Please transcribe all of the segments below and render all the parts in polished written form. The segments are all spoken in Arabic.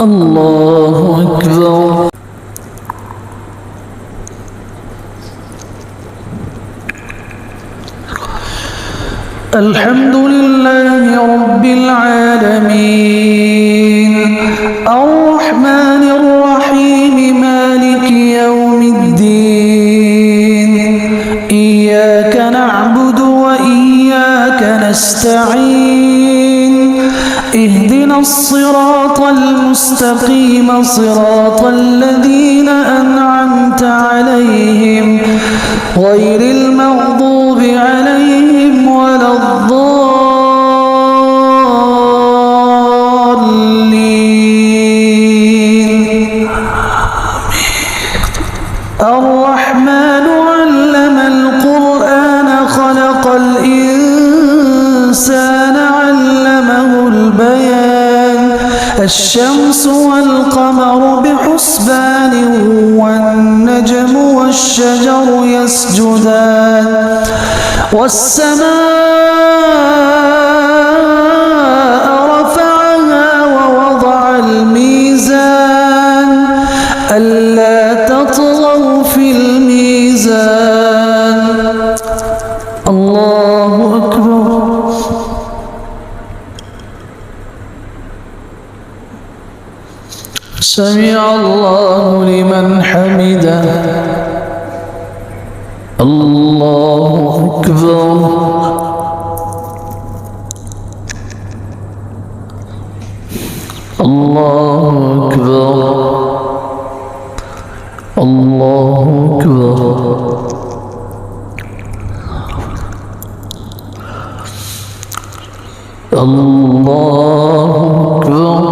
الله أكبر. الحمد لله رب العالمين الرحمن الرحيم مالك يوم الدين إياك نعبد وإياك نستعين اهدنا الصراط المستقيم صراط الذين أنعمت عليهم غير المغضوب عليهم ولا الضالين. الرحمن علم القرآن خلق الإنسان علمه البيان الشمس والقمر بحسبان والنجم والشجر يسجدان والسماء رفعها ووضع الميزان ألا تطغوا في الميزان. الله أكبر. سمع الله لمن حمده. الله أكبر. الله أكبر. الله أكبر. الله أكبر.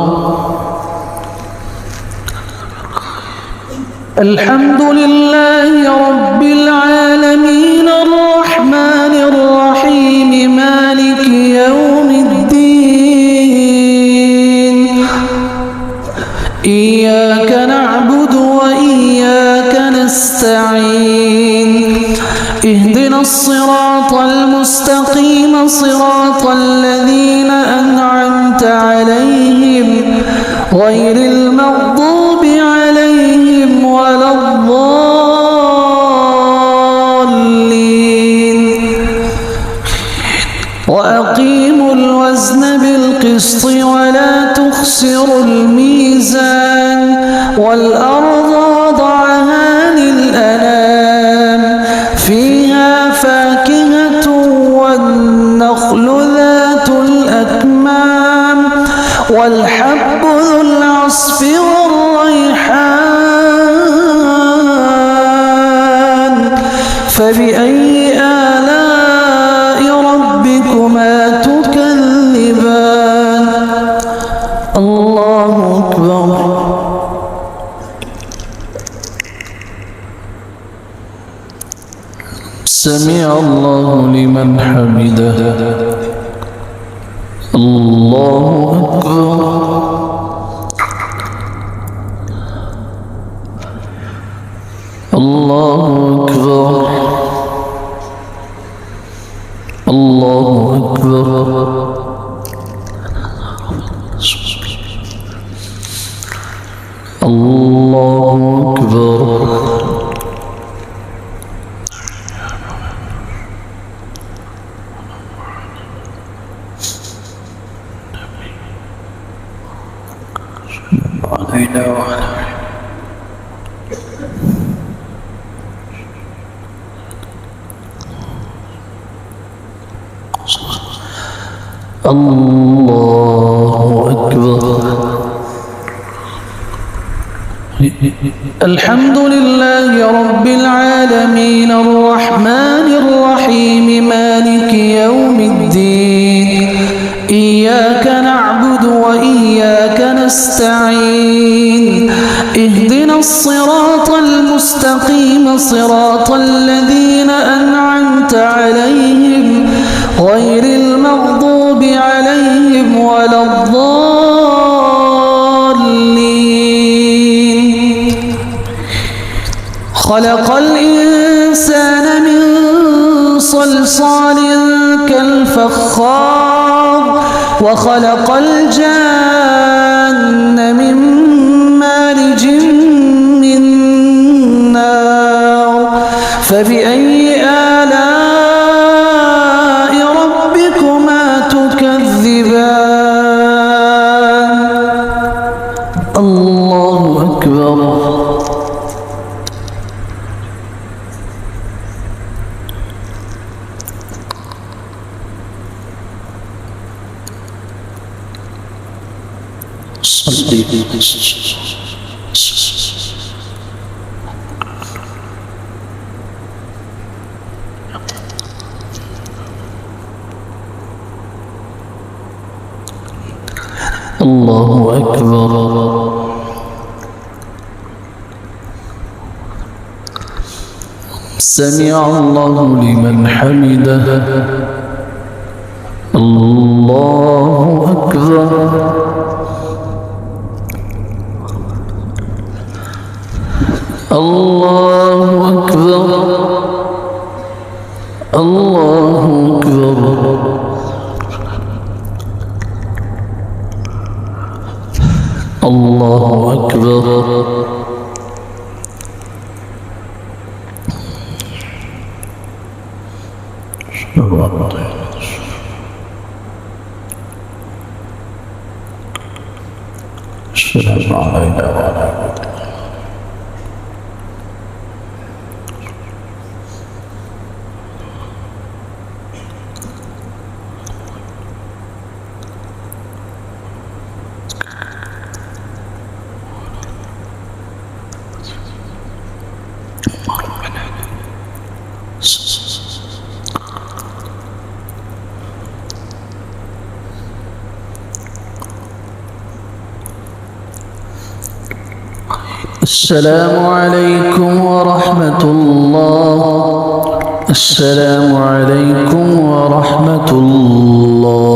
الحمد لله رب العالمين الرحمن الرحيم مالك يوم الدين إياك نعبد وإياك نستعين اهدنا الصراط المستقيم صراط الذين أنعمت عليهم غير المغضوب عليهم ولا الضالين. وأقيموا الوزن بالقسط ولا تخسروا الميزان والأرض وضعها للأنام فيها فاكهة والنخل ذات الأكمام والحب ذو العصف والريحان فبأي آلاء ربكما تكذبان. الله أكبر. سمع الله لمن حمده. الله أكبر. الله أكبر. الله أكبر. الله أكبر. الله أكبر. الحمد لله رب العالمين الرحمن الرحيم مالك يوم الدين إياك نعبد وإياك نستعين اهدنا الصراط المستقيم صراط الذين أنعمت عليهم غير المغضوب عليهم ولا الضالين. خلق الإنسان من صلصال كالفخار وخلق الجان من أكبر. صلي الله أكبر. سمع الله لمن حمده. الله أكبر. الله أكبر. الله أكبر. الله أكبر. السلام علينا وعلى السلام عليكم ورحمة الله. السلام عليكم ورحمة الله.